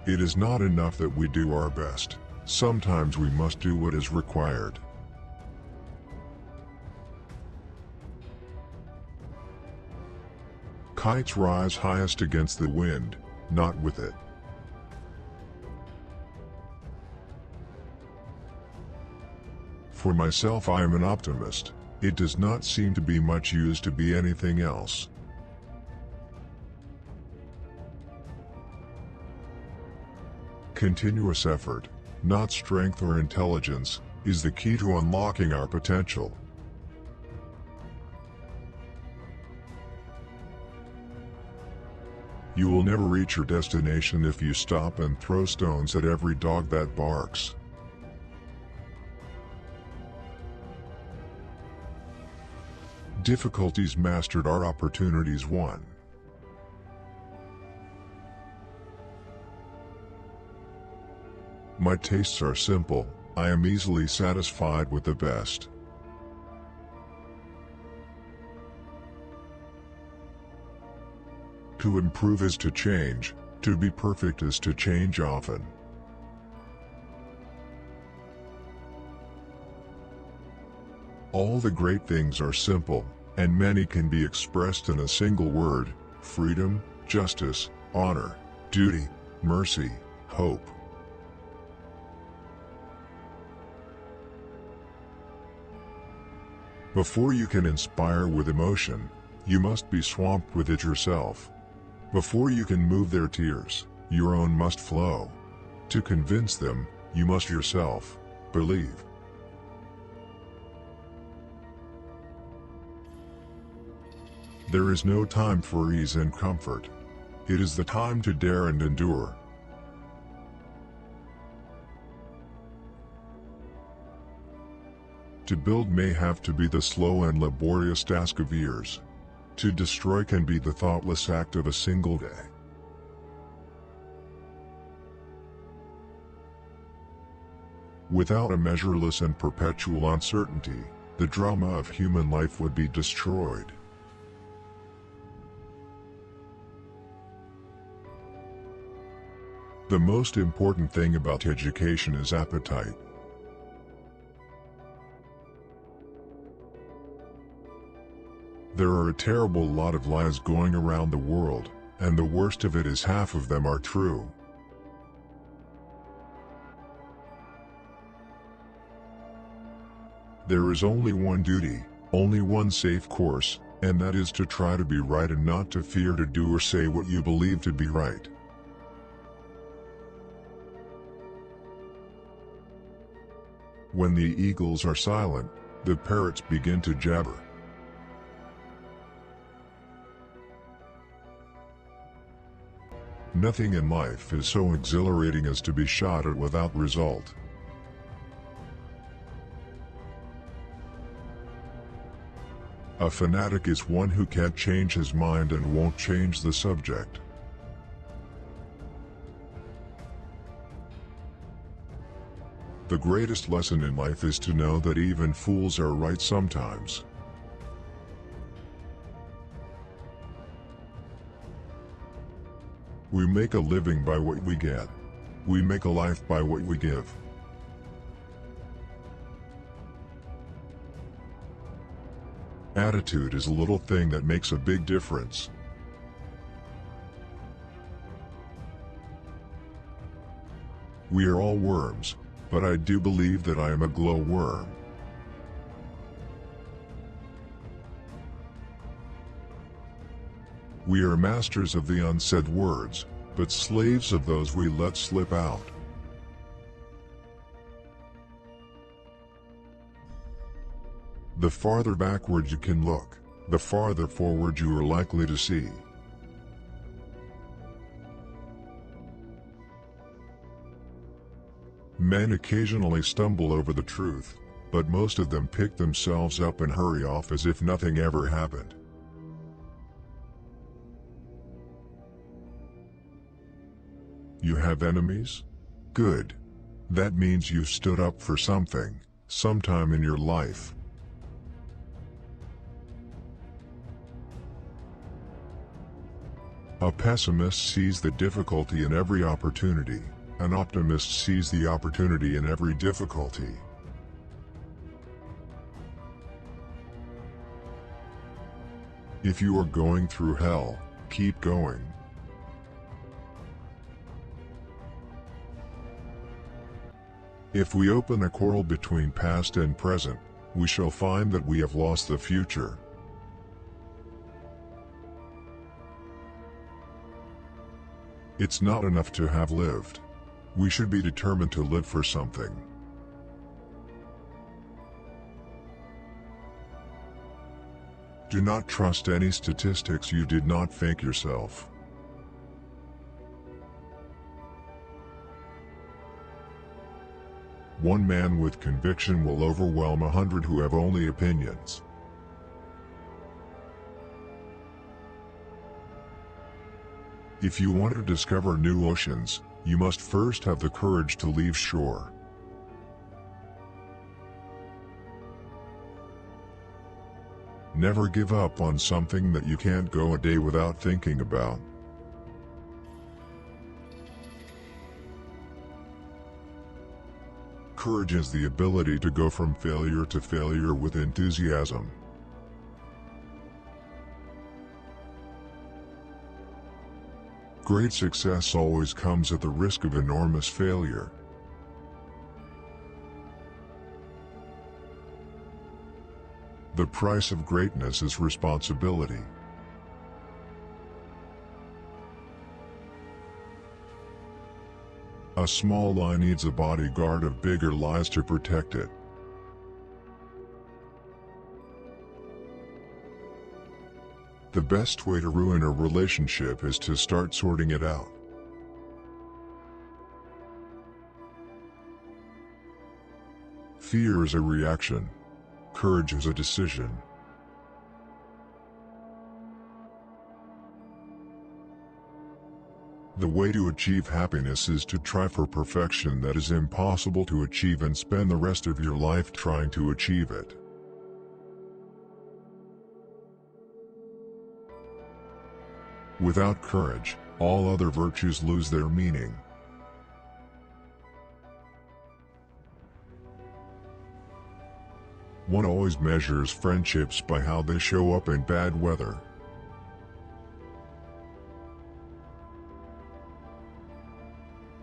It is not enough that we do our best. Sometimes we must do what is required. Kites rise highest against the wind, not with it. For myself, I am an optimist. It does not seem to be much use to be anything else. Continuous effort, not strength or intelligence, is the key to unlocking our potential. You will never reach your destination if you stop and throw stones at every dog that barks. Difficulties mastered are opportunities won. My tastes are simple. I am easily satisfied with the best. To improve is to change. To be perfect is to change often. All the great things are simple, and many can be expressed in a single word: freedom, justice, honor, duty, mercy, hope. Before you can inspire with emotion, you must be swamped with it yourself. Before you can move their tears, your own must flow. To convince them, you must yourself believe. There is no time for ease and comfort. It is the time to dare and endure. To build may have to be the slow and laborious task of years. To destroy can be the thoughtless act of a single day. Without a measureless and perpetual uncertainty, the drama of human life would be destroyed. The most important thing about education is appetite. There are a terrible lot of lies going around the world, and the worst of it is half of them are true. There is only one duty, only one safe course, and that is to try to be right and not to fear to do or say what you believe to be right. When the eagles are silent, the parrots begin to jabber. Nothing in life is so exhilarating as to be shot at without result. A fanatic is one who can't change his mind and won't change the subject. The greatest lesson in life is to know that even fools are right sometimes. We make a living by what we get. We make a life by what we give. Attitude is a little thing that makes a big difference. We are all worms, but I do believe that I am a glowworm. We are masters of the unsaid words, but slaves of those we let slip out. The farther backward you can look, the farther forward you are likely to see. Men occasionally stumble over the truth, but most of them pick themselves up and hurry off as if nothing ever happened. You have enemies? Good. That means you stood up for something, sometime in your life. A pessimist sees the difficulty in every opportunity. An optimist sees the opportunity in every difficulty. If you are going through hell, keep going. If we open a quarrel between past and present, we shall find that we have lost the future. It's not enough to have lived. We should be determined to live for something. Do not trust any statistics you did not fake yourself. One man with conviction will overwhelm 100 who have only opinions. If you want to discover new oceans, you must first have the courage to leave shore. Never give up on something that you can't go a day without thinking about. Courage is the ability to go from failure to failure with enthusiasm. Great success always comes at the risk of enormous failure. The price of greatness is responsibility. A small lie needs a bodyguard of bigger lies to protect it. The best way to ruin a relationship is to start sorting it out. Fear is a reaction. Courage is a decision. The way to achieve happiness is to try for perfection that is impossible to achieve and spend the rest of your life trying to achieve it. Without courage, all other virtues lose their meaning. One always measures friendships by how they show up in bad weather.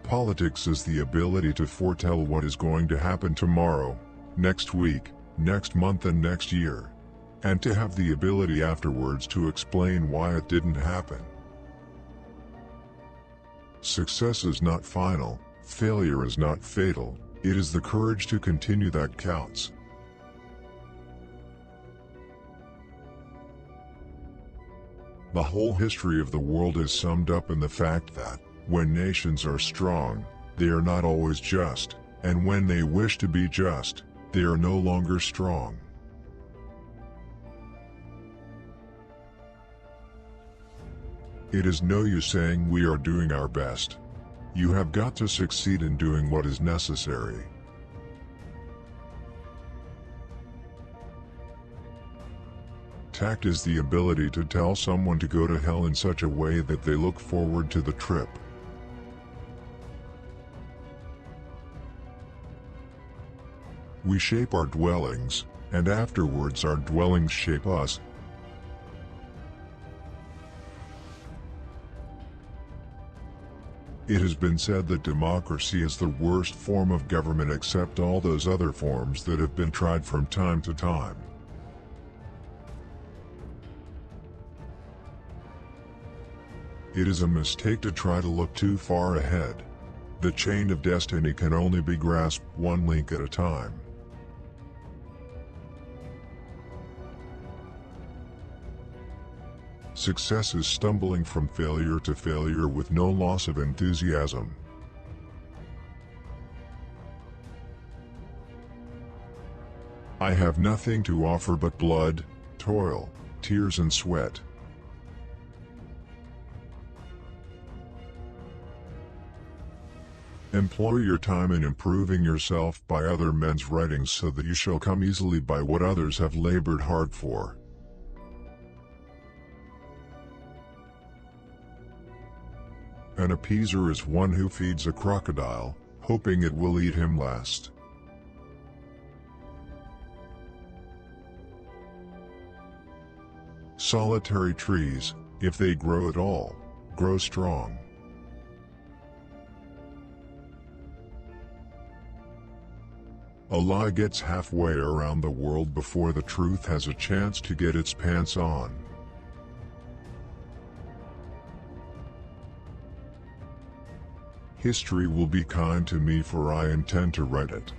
Politics is the ability to foretell what is going to happen tomorrow, next week, next month and next year, and to have the ability afterwards to explain why it didn't happen. Success is not final, failure is not fatal, it is the courage to continue that counts. The whole history of the world is summed up in the fact that, when nations are strong, they are not always just, and when they wish to be just, they are no longer strong. It is no use saying we are doing our best. You have got to succeed in doing what is necessary. Tact is the ability to tell someone to go to hell in such a way that they look forward to the trip. We shape our dwellings, and afterwards our dwellings shape us. It has been said that democracy is the worst form of government except all those other forms that have been tried from time to time. It is a mistake to try to look too far ahead. The chain of destiny can only be grasped one link at a time. Success is stumbling from failure to failure with no loss of enthusiasm. I have nothing to offer but blood, toil, tears and sweat. Employ your time in improving yourself by other men's writings so that you shall come easily by what others have labored hard for. An appeaser is one who feeds a crocodile, hoping it will eat him last. Solitary trees, if they grow at all, grow strong. A lie gets halfway around the world before the truth has a chance to get its pants on. History will be kind to me, for I intend to write it.